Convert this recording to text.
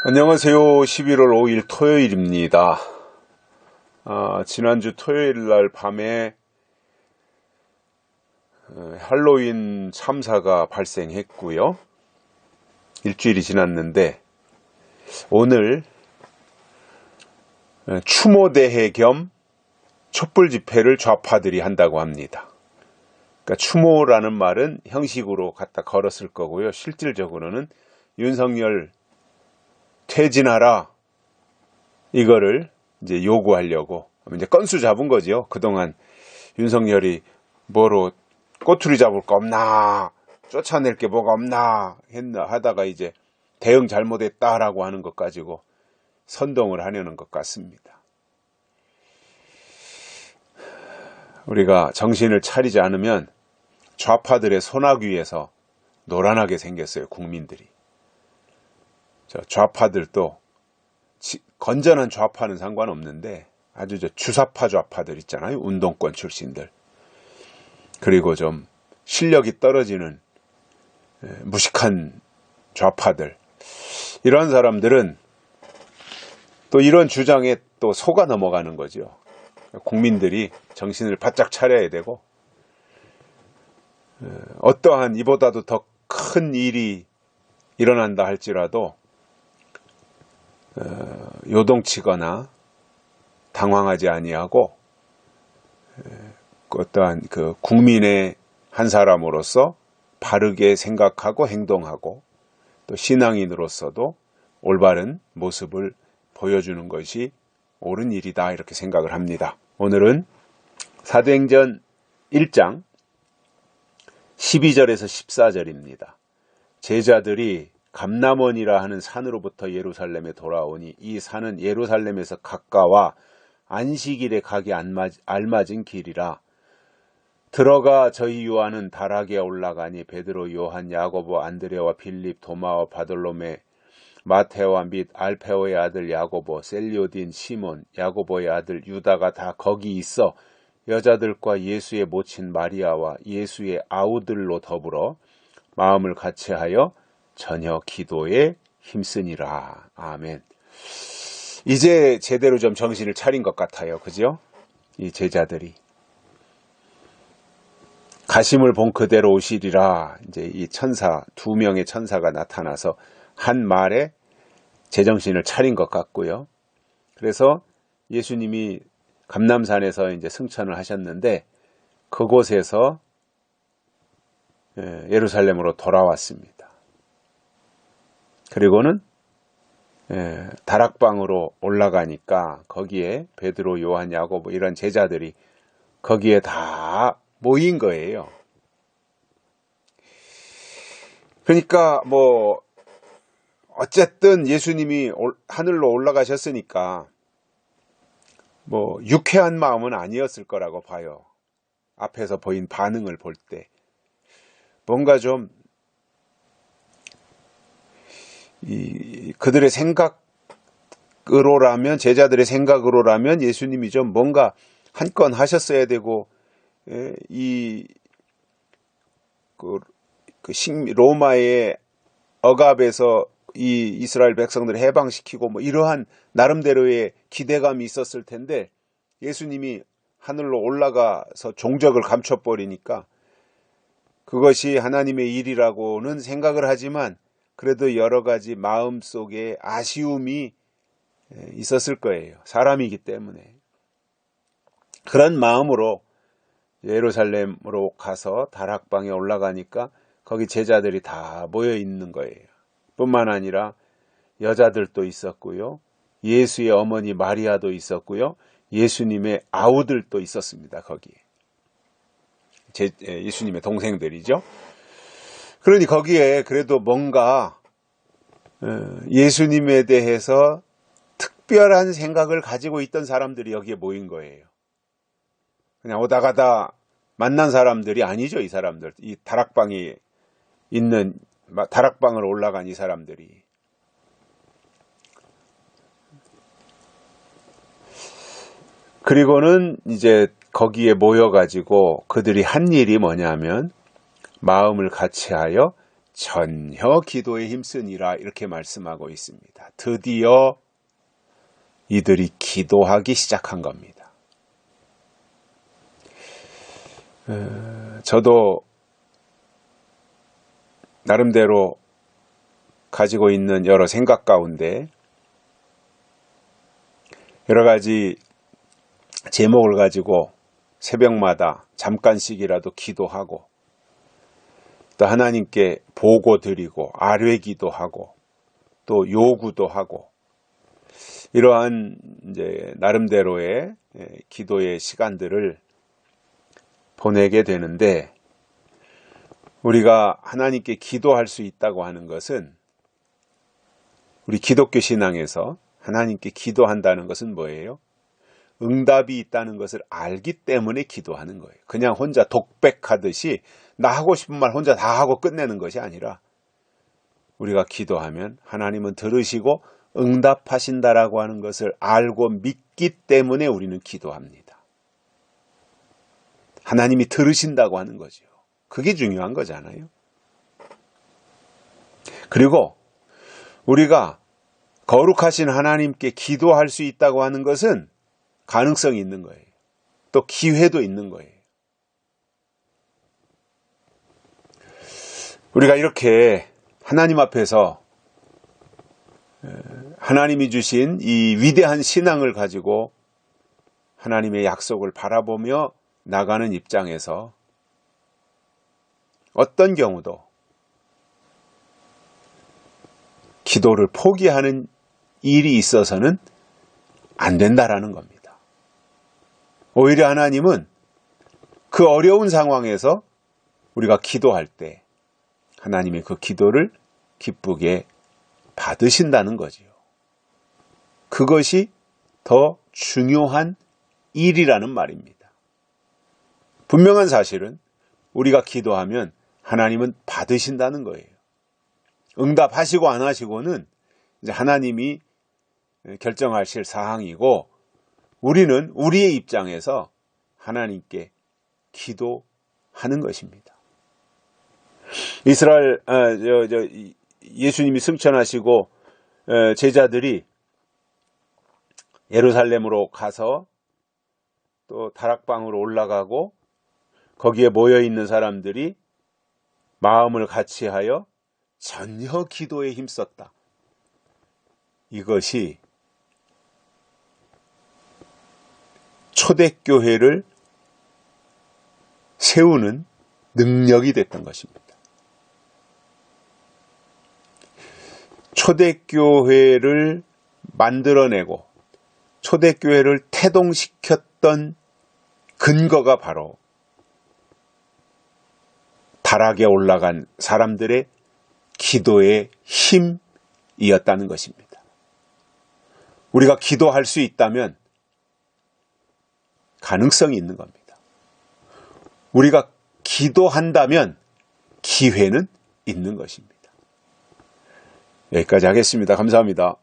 안녕하세요. 11월 5일 토요일입니다. 지난주 토요일 날 밤에 할로윈 참사가 발생했고요. 일주일이 지났는데 오늘 추모대회 겸 촛불 집회를 좌파들이 한다고 합니다. 그러니까 추모라는 말은 형식으로 갖다 걸었을 거고요. 실질적으로는 윤석열 퇴진하라, 이거를 이제 요구하려고 이제 건수 잡은 거지요. 그동안 윤석열이 뭐로 꼬투리 잡을 거 없나, 쫓아낼 게 뭐가 없나 했나 하다가 이제 대응 잘못했다라고 하는 것 가지고 선동을 하려는 것 같습니다. 우리가 정신을 차리지 않으면 좌파들의 손아귀에서 노란하게 생겼어요. 국민들이. 좌파들도 건전한 좌파는 상관없는데 아주 주사파 좌파들 있잖아요. 운동권 출신들. 그리고 좀 실력이 떨어지는 무식한 좌파들. 이런 사람들은 또 이런 주장에 또 속아 넘어가는 거죠. 국민들이 정신을 바짝 차려야 되고 어떠한 이보다도 더 큰 일이 일어난다 할지라도 요동치거나 당황하지 아니하고 어떠한 그 국민의 한 사람으로서 바르게 생각하고 행동하고 또 신앙인으로서도 올바른 모습을 보여주는 것이 옳은 일이다, 이렇게 생각을 합니다. 오늘은 사도행전 1장 12절에서 14절입니다. 제자들이 감람원이라 하는 산으로부터 예루살렘에 돌아오니 이 산은 예루살렘에서 가까워 안식일에 가기 알맞은 길이라. 들어가 저희 요한은 다락에 올라가니 베드로, 요한, 야고보, 안드레와 빌립, 도마와 바돌로메, 마테오와 및 알페오의 아들 야고보, 셀리오딘, 시몬, 야고보의 아들 유다가 다 거기 있어 여자들과 예수의 모친 마리아와 예수의 아우들로 더불어 마음을 같이하여 전혀 기도에 힘쓰니라. 아멘. 이제 제대로 좀 정신을 차린 것 같아요. 그죠? 이 제자들이. 가심을 본 그대로 오시리라. 이제 이 천사, 두 명의 천사가 나타나서 한 말에 제정신을 차린 것 같고요. 그래서 예수님이 감람산에서 이제 승천을 하셨는데 그곳에서 예루살렘으로 돌아왔습니다. 그리고는 다락방으로 올라가니까 거기에 베드로, 요한, 야고보 이런 제자들이 거기에 다 모인 거예요. 그러니까 뭐 어쨌든 예수님이 하늘로 올라가셨으니까 뭐 유쾌한 마음은 아니었을 거라고 봐요. 앞에서 보인 반응을 볼 때 뭔가 좀 그들의 생각으로라면, 제자들의 생각으로라면 예수님이 좀 뭔가 한 건 하셨어야 되고, 로마의 억압에서 이 이스라엘 백성들을 해방시키고 뭐 이러한 나름대로의 기대감이 있었을 텐데 예수님이 하늘로 올라가서 종적을 감춰버리니까 그것이 하나님의 일이라고는 생각을 하지만 그래도 여러 가지 마음속에 아쉬움이 있었을 거예요. 사람이기 때문에. 그런 마음으로 예루살렘으로 가서 다락방에 올라가니까 거기 제자들이 다 모여 있는 거예요. 뿐만 아니라 여자들도 있었고요. 예수의 어머니 마리아도 있었고요. 예수님의 아우들도 있었습니다. 거기에. 예수님의 동생들이죠. 그러니 거기에 그래도 뭔가 예수님에 대해서 특별한 생각을 가지고 있던 사람들이 여기에 모인 거예요. 그냥 오다 가다 만난 사람들이 아니죠. 이 사람들. 이 다락방에 있는, 다락방을 올라간 이 사람들이. 그리고는 이제 거기에 모여가지고 그들이 한 일이 뭐냐면 마음을 같이하여 전혀 기도에 힘쓰니라, 이렇게 말씀하고 있습니다. 드디어 이들이 기도하기 시작한 겁니다. 저도 나름대로 가지고 있는 여러 생각 가운데 여러 가지 제목을 가지고 새벽마다 잠깐씩이라도 기도하고 또 하나님께 보고 드리고 아뢰기도 하고 또 요구도 하고 이러한 이제 나름대로의 기도의 시간들을 보내게 되는데, 우리가 하나님께 기도할 수 있다고 하는 것은, 우리 기독교 신앙에서 하나님께 기도한다는 것은 뭐예요? 응답이 있다는 것을 알기 때문에 기도하는 거예요. 그냥 혼자 독백하듯이 나 하고 싶은 말 혼자 다 하고 끝내는 것이 아니라, 우리가 기도하면 하나님은 들으시고 응답하신다라고 하는 것을 알고 믿기 때문에 우리는 기도합니다. 하나님이 들으신다고 하는 거죠. 그게 중요한 거잖아요. 그리고 우리가 거룩하신 하나님께 기도할 수 있다고 하는 것은 가능성이 있는 거예요. 또 기회도 있는 거예요. 우리가 이렇게 하나님 앞에서 하나님이 주신 이 위대한 신앙을 가지고 하나님의 약속을 바라보며 나가는 입장에서 어떤 경우도 기도를 포기하는 일이 있어서는 안 된다라는 겁니다. 오히려 하나님은 그 어려운 상황에서 우리가 기도할 때 하나님의 그 기도를 기쁘게 받으신다는 거지요. 그것이 더 중요한 일이라는 말입니다. 분명한 사실은 우리가 기도하면 하나님은 받으신다는 거예요. 응답하시고 안 하시고는 이제 하나님이 결정하실 사항이고, 우리는 우리의 입장에서 하나님께 기도하는 것입니다. 이스라엘 예수님이 승천하시고 제자들이 예루살렘으로 가서 또 다락방으로 올라가고 거기에 모여 있는 사람들이 마음을 같이하여 전혀 기도에 힘썼다. 이것이 초대교회를 세우는 능력이 됐던 것입니다. 초대교회를 만들어내고 초대교회를 태동시켰던 근거가 바로 다락에 올라간 사람들의 기도의 힘이었다는 것입니다. 우리가 기도할 수 있다면 가능성이 있는 겁니다. 우리가 기도한다면 기회는 있는 것입니다. 여기까지 하겠습니다. 감사합니다.